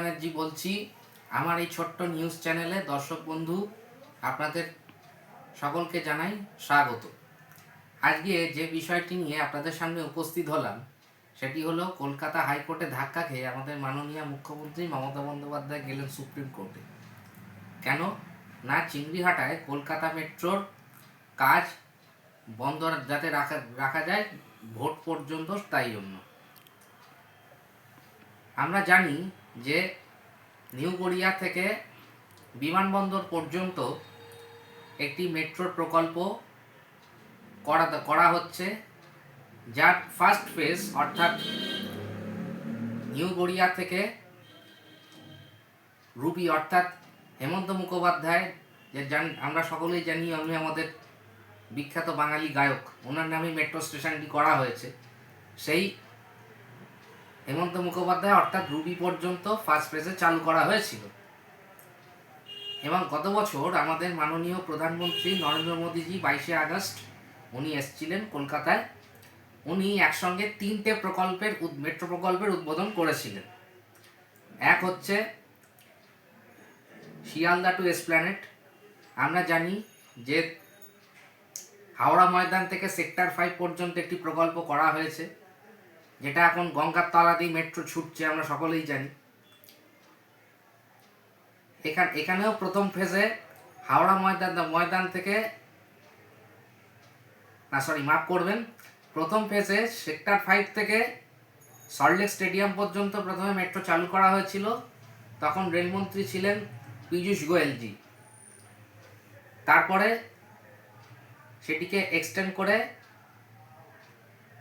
ব্যানার্জি বলছি। আমার এই ছোট্ট নিউজ চ্যানেলে দর্শক বন্ধু আপনাদের সকলকে জানাই স্বাগত। আজকে যে বিষয়টি নিয়ে আপনাদের সামনে উপস্থিত হলাম সেটি হলো কলকাতা হাইকোর্টে ধাক্কা খেয়ে আমাদের মাননীয় মুখ্যমন্ত্রী মমতা বন্দ্যোপাধ্যায় গেলেন সুপ্রিম কোর্টে। কেন না, চিংড়িহাটায় কলকাতা মেট্রোর কাজ বন্ধ যাতে রাখা যায় ভোট পর্যন্ত, তাই জন্য। আমরা জানি যে নিউ গড়িয়া থেকে বিমানবন্দর পর্যন্ত একটি মেট্রোর প্রকল্প করা হচ্ছে, যার ফার্স্ট ফেজ অর্থাৎ নিউ গড়িয়া থেকে রুবি অর্থাৎ হেমন্ত মুখোপাধ্যায়, যে আমরা সকলেই জানি উনি আমাদের বিখ্যাত বাঙালি গায়ক, ওনার নামে মেট্রো স্টেশনটি করা হয়েছে। সেই হেমন্ত মুখোপাধ্যায় অর্থাৎ রুবি পর্যন্ত ফার্স্ট ফেজে চালু করা হয়েছিল। এবং গত বছর আমাদের মাননীয় প্রধানমন্ত্রী নরেন্দ্র মোদীজি 22শে আগস্ট উনি এসেছিলেন কলকাতায়। উনি একসঙ্গে 3টে মেট্রো প্রকল্পের উদ্বোধন করেছিলেন। এক হচ্ছে শিয়ালদা টু এসপ্ল্যানেড। আমরা জানি যে হাওড়া ময়দান থেকে সেক্টর 5 পর্যন্ত একটি প্রকল্প করা হয়েছে, যেটা এখন গঙ্গার তলা দিয়ে মেট্রো ছুটছে, আমরা সকলেই জানি। এখানেও প্রথম ফেজে হাওড়া ময়দান থেকে প্রথম ফেজে সেক্টর 5 থেকে সল্টলেক স্টেডিয়াম পর্যন্ত প্রথমে মেট্রো চালু করা হয়েছিল। তখন রেলমন্ত্রী ছিলেন পীযূষ গোয়েলজি। তারপরে সেটিকে এক্সটেন্ড করে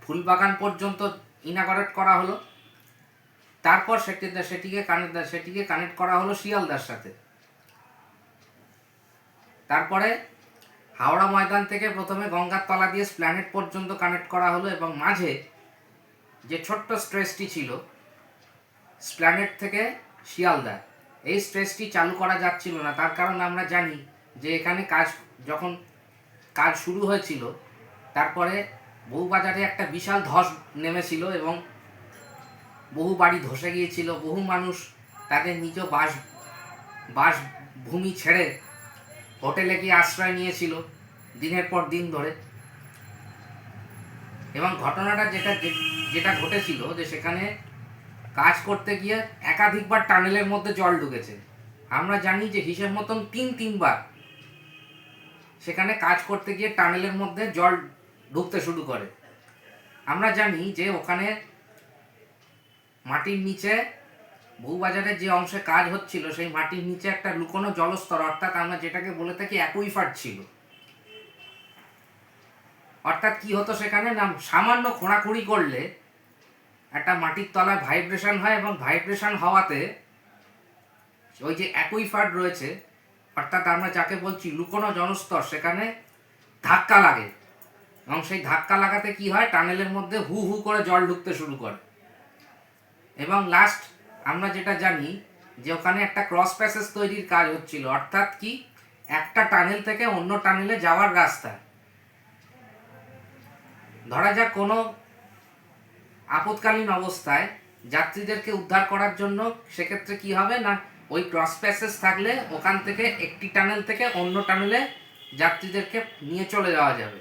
ফুলবাগান পর্যন্ত ইনাগরেট করা হলো। তারপর সেটিকে কানেক্ট করা হলো শিয়ালদার সাথে। তারপরে হাওড়া ময়দান থেকে প্রথমে গঙ্গার তলা দিয়ে স্প্ল্যানেড পর্যন্ত কানেক্ট করা হলো, এবং মাঝে যে ছোট্ট স্ট্রেচটি ছিল স্প্ল্যানেড থেকে শিয়ালদা, এই স্ট্রেচটি চালু করা যাচ্ছিল না। তার কারণ আমরা জানি যে এখানে যখন কাজ শুরু হয়েছিল, তারপরে বউবাজারে একটা বিশাল ধস নেমেছিল এবং বহু বাড়ি ধসে গিয়েছিল। বহু মানুষ তাদের নিজ বাসভূমি ছেড়ে হোটেলে গিয়ে আশ্রয় নিয়েছিল দিনের পর দিন ধরে। এবং ঘটনাটা যেটা ঘটেছিল যে সেখানে কাজ করতে গিয়ে একাধিকবার টানেলের মধ্যে জল ঢুকেছে। আমরা জানি যে হিসেব মতন তিনবার সেখানে কাজ করতে গিয়ে টানেলের মধ্যে জল ঢুকতে শুরু করে। আমরা জানি যে ওখানে মাটির নিচে বউবাজারের যে অংশে কাজ হচ্ছিল সেই মাটির নিচে একটা লুকোনো জলস্তর, অর্থাৎ আমরা যেটাকে বলে থাকি অ্যাকুইফার্ট ছিল। অর্থাৎ কি হতো সেখানে না, সামান্য খোঁড়াখুঁড়ি করলে একটা মাটির তলায় ভাইব্রেশন হয়, এবং ভাইব্রেশন হওয়াতে ওই যে অ্যাকুইফার্ট রয়েছে অর্থাৎ আমরা যাকে বলছি লুকোনো জলস্তর, সেখানে ধাক্কা লাগে, এবং সেই ধাক্কা লাগাতে কি হয়, টানেলের মধ্যে হু হু করে জল ঢুকতে শুরু করে। এবং লাস্ট আমরা যেটা জানি যে ওখানে একটা ক্রস প্যাসেজ তৈরির কাজ হচ্ছিল, অর্থাৎ কি একটা টানেল থেকে অন্য টানেলে যাওয়ার রাস্তা। ধরা যাক কোনো আপৎকালীন অবস্থায় যাত্রীদেরকে উদ্ধার করার জন্য সেক্ষেত্রে কি হবে না, ওই ক্রস প্যাসেজ থাকলে ওখান থেকে একটি টানেল থেকে অন্য টানেলে যাত্রীদেরকে নিয়ে চলে যাওয়া যাবে।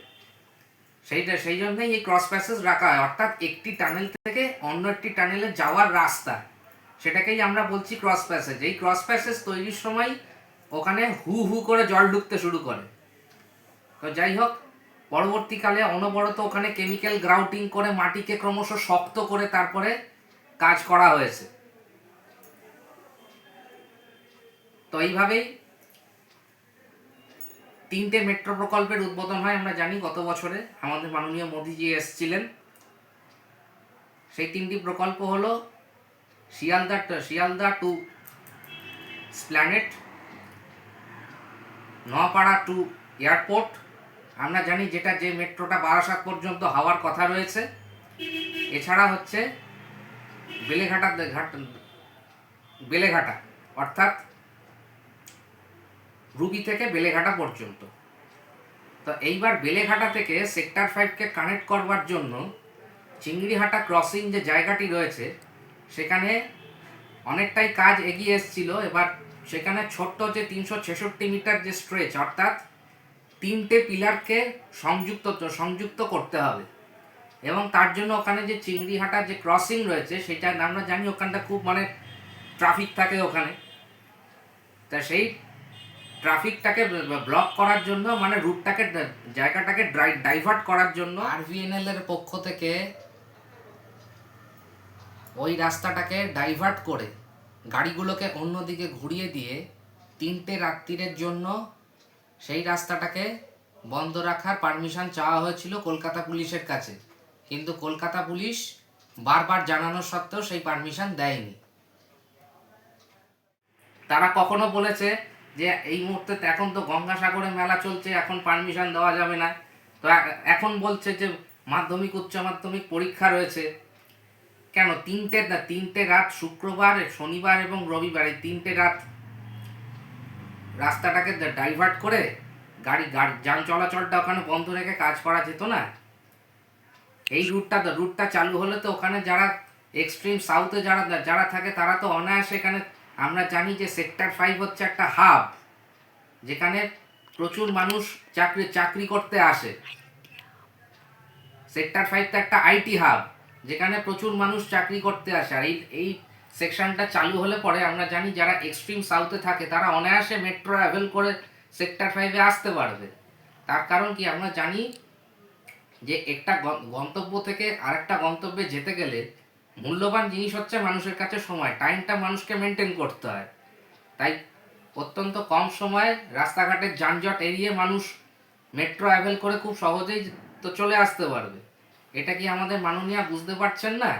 সেই জন্যই এই ক্রস প্যাসেজ রাখা হয়, অর্থাৎ একটি টানেল থেকে অন্য একটি টানেলে যাওয়ার রাস্তা, সেটাকেই আমরা বলছি ক্রস প্যাসেজ। এই ক্রস প্যাসেজ তৈরির সময় ওখানে হু হু করে জল ঢুকতে শুরু করে। তো যাই হোক, পরবর্তীকালে অনবরত ওখানে কেমিক্যাল গ্রাউটিং করে মাটিকে ক্রমশ শক্ত করে তারপরে কাজ করা হয়েছে। তো এইভাবেই 3টে মেট্রো প্রকল্পের উদ্বোধন হয়। আমরা জানি গত বছরে আমাদের মাননীয় মোদীজি এসেছিলেন। সেই 3টি প্রকল্প হলো Sealdah to esplanade, Noapara to airport, আমরা জানি যে মেট্রোটা বারাসাত পর্যন্ত হওয়ার কথা রয়েছে। এছাড়া হচ্ছে বেলেঘাটা অর্থাৎ রুবি থেকে বেলেঘাটা পর্যন্ত। তো এইবার বেলেঘাটা থেকে সেক্টর 5কে কানেক্ট করবার জন্য চিংড়িহাটা ক্রসিং যে জায়গাটি রয়েছে সেখানে অনেকটাই কাজ এগিয়ে এসেছিল। এবার সেখানে ছোট্ট যে 366 মিটার যে স্ট্রেচ, অর্থাৎ 3টে পিলারকে সংযুক্ত করতে হবে, এবং তার জন্য ওখানে যে চিংড়িহাটার যে ক্রসিং রয়েছে সেটা আমরা জানি ওখানটা খুব মানে ট্রাফিক থাকে ওখানে। তা সেই ট্রাফিকটাকে ব্লক করার জন্য, মানে রুটটাকে, জায়গাটাকে ডাইভার্ট করার জন্য আরভিএনএল এর পক্ষ থেকে ওই রাস্তাটাকে ডাইভার্ট করে গাড়িগুলোকে অন্যদিকে ঘুরিয়ে দিয়ে 3টে রাত্রিরের জন্য সেই রাস্তাটাকে বন্ধ রাখার পারমিশন চাওয়া হয়েছিল কলকাতা পুলিশের কাছে, কিন্তু কলকাতা পুলিশ বারবার জানানো সত্ত্বেও সেই পারমিশন দেয়নি। তারা কখনো বলেছে যে এই মুহূর্তে এখন তো গঙ্গাসাগরে মেলা চলছে, এখন পারমিশন দেওয়া যাবে না। তো এখন বলছে যে মাধ্যমিক উচ্চ মাধ্যমিক পরীক্ষা রয়েছে। কেন 3টে রাত, শুক্রবার, শনিবার এবং রবিবার, এই 3টে রাত রাস্তাটাকে ডাইভার্ট করে গাড়ি যান চলাচলটা ওখানে বন্ধ রেখে কাজ করা যেত না? এই রুটটা চালু হলে তো ওখানে যারা এক্সট্রিম সাউথে যারা থাকে তারা তো অনায়াসে, এখানে আমরা জানি যে সেক্টর 5 হচ্ছে একটা হাব, যেখানে প্রচুর মানুষ চাকরি করতে আসে। সেক্টর 5 তো একটা আইটি হাব, যেখানে প্রচুর মানুষ চাকরি করতে আসে। আর এই সেকশনটা চালু হলে পরে আমরা জানি যারা এক্সট্রিম সাউথে থাকে তারা অনায়াসে মেট্রো ট্রাভেল করে সেক্টর 5-এ আসতে পারবে। তার কারণ কি, আমরা জানি যে একটা গন্তব্য থেকে আরেকটা গন্তব্যে যেতে গেলে মূল্যবান জিনিস হচ্ছে মানুষের কাছে সময়, টাইমটা মানুষকে মেনটেন করতে হয়। তাই অত্যন্ত কম সময়ে রাস্তাঘাটের যানজট এড়িয়ে মানুষ মেট্রো ট্রাভেল করে খুব সহজেই তো চলে আসতে পারবে। এটা কি আমাদের মাননীয়া বুঝতে পারছেন না?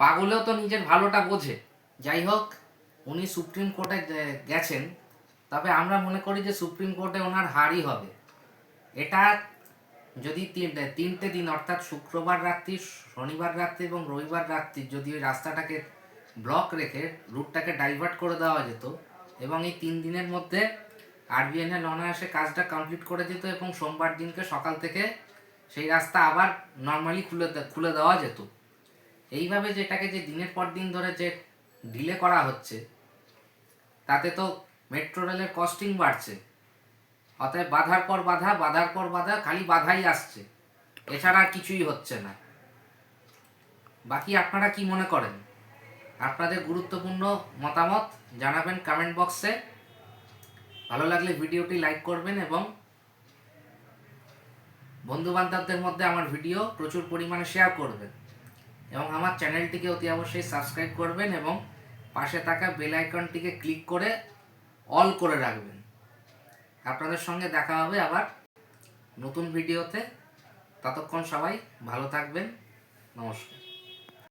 পাগলেও তো নিজের ভালোটা বোঝে। যাই হোক, উনি সুপ্রিম কোর্টে গেছেন, তবে আমরা মনে করি যে সুপ্রিম কোর্টে ওনার হারই হবে। এটা যদি 3টে দিন, অর্থাৎ শুক্রবার রাত্রি, শনিবার রাত্রি এবং রবিবার রাত্রি যদি ওই রাস্তাটাকে ব্লক রেখে রুটটাকে ডাইভার্ট করে দেওয়া যেত, এবং এই 3 দিনের মধ্যে আরবিএনএল অনায়াসে কাজটা কমপ্লিট করে দিত, এবং সোমবার দিনকে সকাল থেকে সেই রাস্তা আবার নর্মালি খুলে দেওয়া যেত। এইভাবে যেটাকে যে দিনের পর দিন ধরে যে ডিলে করা হচ্ছে, তাতে তো মেট্রো রেলের কস্টিং বাড়ছে। অতএব বাধার পর বাধা, খালি বাধাই আসছে, এছাড়া আর কিছুই হচ্ছে না। বাকি আপনারা কি মনে করেন? আপনাদের গুরুত্বপূর্ণ মতামত জানাবেন কমেন্ট বক্সে। ভালো লাগলে ভিডিওটি লাইক করবেন এবং বন্ধুবান্ধবদের মধ্যে আমার ভিডিও প্রচুর পরিমাণে শেয়ার করবেন, এবং আমার চ্যানেলটিকে অতি অবশ্যই সাবস্ক্রাইব করবেন এবং পাশে থাকা বেল আইকনটিকে ক্লিক করে অল করে রাখবেন। আপনাদের সঙ্গে দেখা হবে আবার নতুন ভিডিওতে। ততক্ষণ সবাই ভালো থাকবেন। নমস্কার।